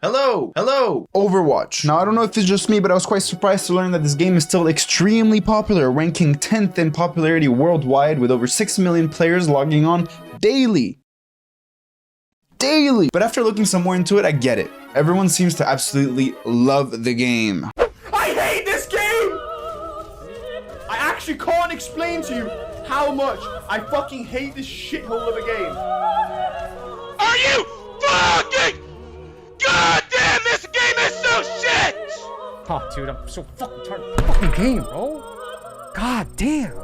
Hello! Overwatch. Now, I don't know if it's just me, but I was quite surprised to learn that this game is still extremely popular, ranking 10th in popularity worldwide with over 6 million players logging on daily. But after looking some more into it, I get it. Everyone seems to absolutely love the game. I hate this game! I actually can't explain to you how much I fucking hate this shithole of a game. Are you fucking? God damn, this game is so shit! Oh, dude, I'm so fucking tired of the fucking game, bro. God damn.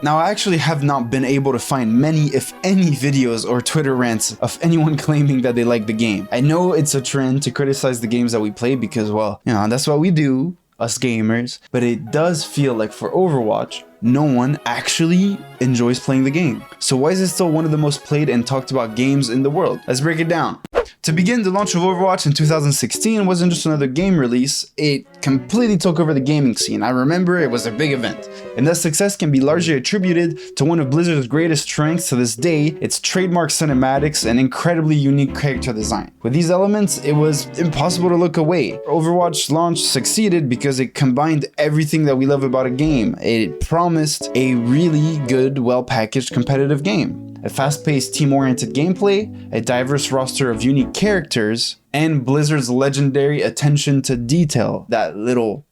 Now, I actually have not been able to find many, if any, videos or Twitter rants of anyone claiming that they like the game. I know it's a trend to criticize the games that we play because, well, you know, that's what we do, us gamers, but it does feel like for Overwatch, no one actually enjoys playing the game. So why is it still one of the most played and talked about games in the world? Let's break it down. To begin, the launch of Overwatch in 2016 wasn't just another game release, it completely took over the gaming scene. I remember it was a big event, and that success can be largely attributed to one of Blizzard's greatest strengths to this day, its trademark cinematics and incredibly unique character design. With these elements, it was impossible to look away. Overwatch launch succeeded because it combined everything that we love about a game. It promised a really good, well-packaged competitive game. A fast-paced, team-oriented gameplay, a diverse roster of unique characters, and Blizzard's legendary attention to detail. That little...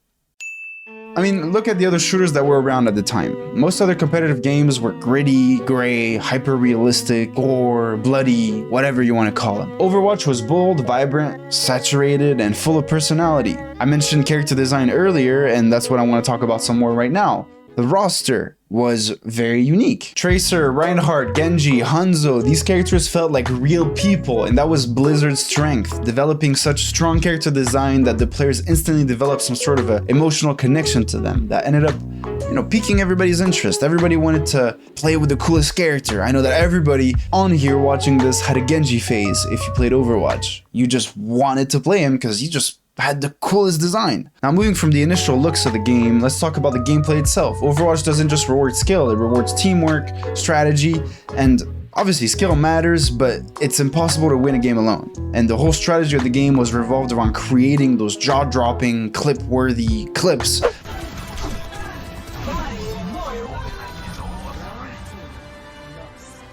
I mean, look at the other shooters that were around at the time. Most other competitive games were gritty, gray, hyper-realistic, gore, bloody, whatever you want to call them. Overwatch was bold, vibrant, saturated, and full of personality. I mentioned character design earlier, and that's what I want to talk about some more right now. The roster was very unique. Tracer, Reinhardt, Genji, Hanzo, these characters felt like real people, and that was Blizzard's strength, developing such strong character design that the players instantly developed some sort of an emotional connection to them that ended up, you know, piquing everybody's interest. Everybody wanted to play with the coolest character. I know that everybody on here watching this had a Genji phase if you played Overwatch. You just wanted to play him because he just had the coolest design. Now, moving from the initial looks of the game, let's talk about the gameplay itself. Overwatch doesn't just reward skill, it rewards teamwork, strategy, and obviously skill matters, but it's impossible to win a game alone. And the whole strategy of the game was revolved around creating those jaw-dropping, clip-worthy clips.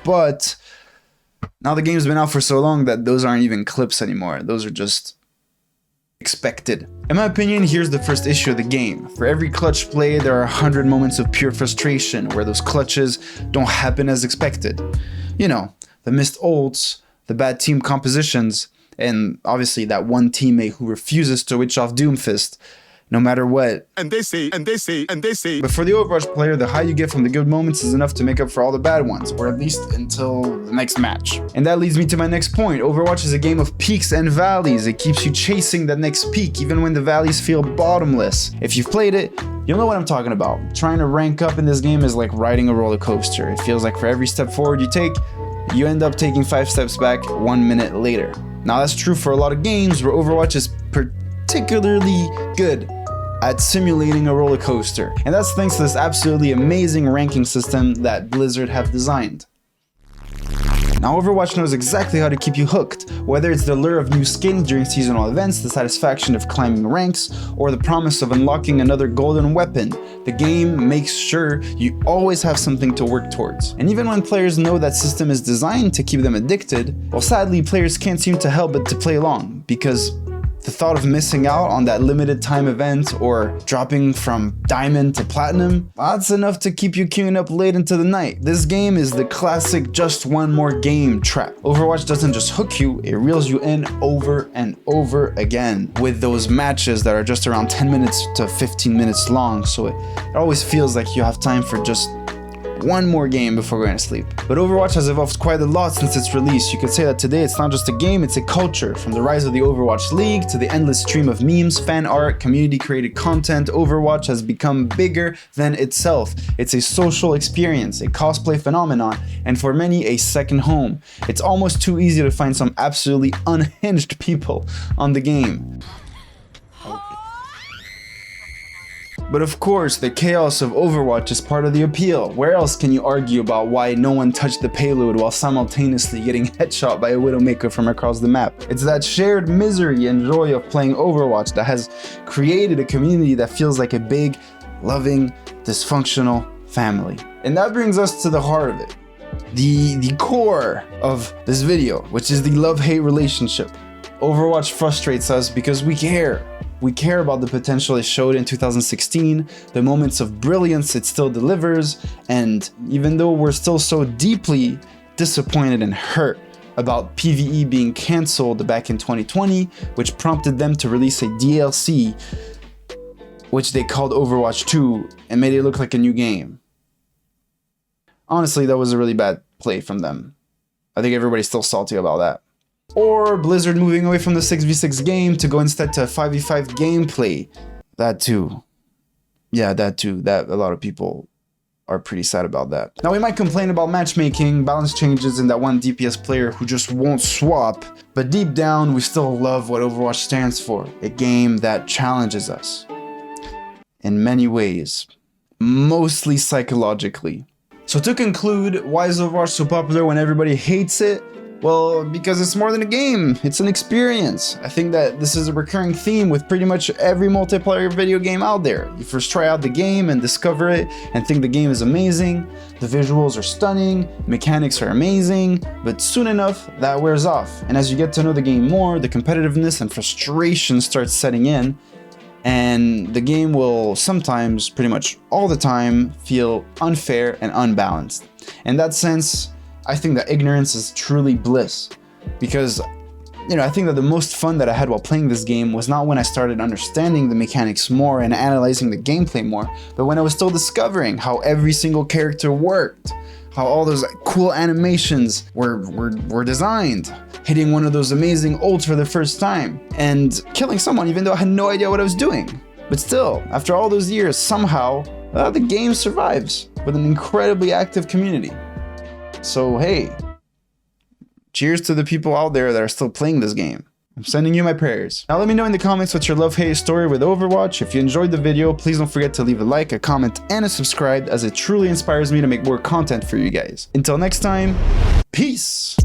But now the game's been out for so long that those aren't even clips anymore. Those are just expected. In my opinion, here's the first issue of the game. For every clutch play, there are 100 moments of pure frustration where those clutches don't happen as expected. You know, the missed ults, the bad team compositions, and obviously that one teammate who refuses to switch off Doomfist, no matter what. And they say. But for the Overwatch player, the high you get from the good moments is enough to make up for all the bad ones, or at least until the next match. And that leads me to my next point. Overwatch is a game of peaks and valleys. It keeps you chasing that next peak, even when the valleys feel bottomless. If you've played it, you'll know what I'm talking about. Trying to rank up in this game is like riding a roller coaster. It feels like for every step forward you take, you end up taking 5 steps back 1 minute later. Now that's true for a lot of games where Overwatch is particularly good at simulating a roller coaster. And that's thanks to this absolutely amazing ranking system that Blizzard have designed. Now, Overwatch knows exactly how to keep you hooked, whether it's the lure of new skins during seasonal events, the satisfaction of climbing ranks, or the promise of unlocking another golden weapon. The game makes sure you always have something to work towards. And even when players know that system is designed to keep them addicted, well, sadly, players can't seem to help but to play along, because the thought of missing out on that limited time event or dropping from diamond to platinum, that's enough to keep you queuing up late into the night. This game is the classic just one more game trap. Overwatch doesn't just hook you, it reels you in over and over again with those matches that are just around 10 minutes to 15 minutes long, so it always feels like you have time for just one more game before going to sleep. But Overwatch has evolved quite a lot since its release. You could say that today it's not just a game, it's a culture. From the rise of the Overwatch League to the endless stream of memes, fan art, community-created content, Overwatch has become bigger than itself. It's a social experience, a cosplay phenomenon, and for many, a second home. It's almost too easy to find some absolutely unhinged people on the game. But of course, the chaos of Overwatch is part of the appeal. Where else can you argue about why no one touched the payload while simultaneously getting headshot by a Widowmaker from across the map? It's that shared misery and joy of playing Overwatch that has created a community that feels like a big, loving, dysfunctional family. And that brings us to the heart of it. The core of this video, which is the love-hate relationship. Overwatch frustrates us because we care. We care about the potential it showed in 2016, the moments of brilliance it still delivers, and even though we're still so deeply disappointed and hurt about PvE being cancelled back in 2020, which prompted them to release a DLC, which they called Overwatch 2, and made it look like a new game. Honestly, that was a really bad play from them. I think everybody's still salty about that. Or Blizzard moving away from the 6v6 game to go instead to a 5v5 gameplay. That too. Yeah, that too. That a lot of people are pretty sad about that. Now we might complain about matchmaking, balance changes, and that one DPS player who just won't swap, but deep down we still love what Overwatch stands for. A game that challenges us. In many ways. Mostly psychologically. So to conclude, why is Overwatch so popular when everybody hates it? Well, because it's more than a game, it's an experience. I think that this is a recurring theme with pretty much every multiplayer video game out there. You first try out the game and discover it and think the game is amazing, the visuals are stunning, mechanics are amazing, but soon enough that wears off. And as you get to know the game more, the competitiveness and frustration starts setting in, and the game will sometimes, pretty much all the time, feel unfair and unbalanced. In that sense, I think that ignorance is truly bliss, because, I think that the most fun that I had while playing this game was not when I started understanding the mechanics more and analyzing the gameplay more, but when I was still discovering how every single character worked, how all those cool animations were designed, hitting one of those amazing ults for the first time, and killing someone even though I had no idea what I was doing. But still, after all those years, somehow, the game survives with an incredibly active community. So hey, cheers to the people out there that are still playing this game. I'm sending you my prayers. Now let me know in the comments what's your love-hate story with Overwatch. If you enjoyed the video, please don't forget to leave a like, a comment, and a subscribe, as it truly inspires me to make more content for you guys. Until next time, peace!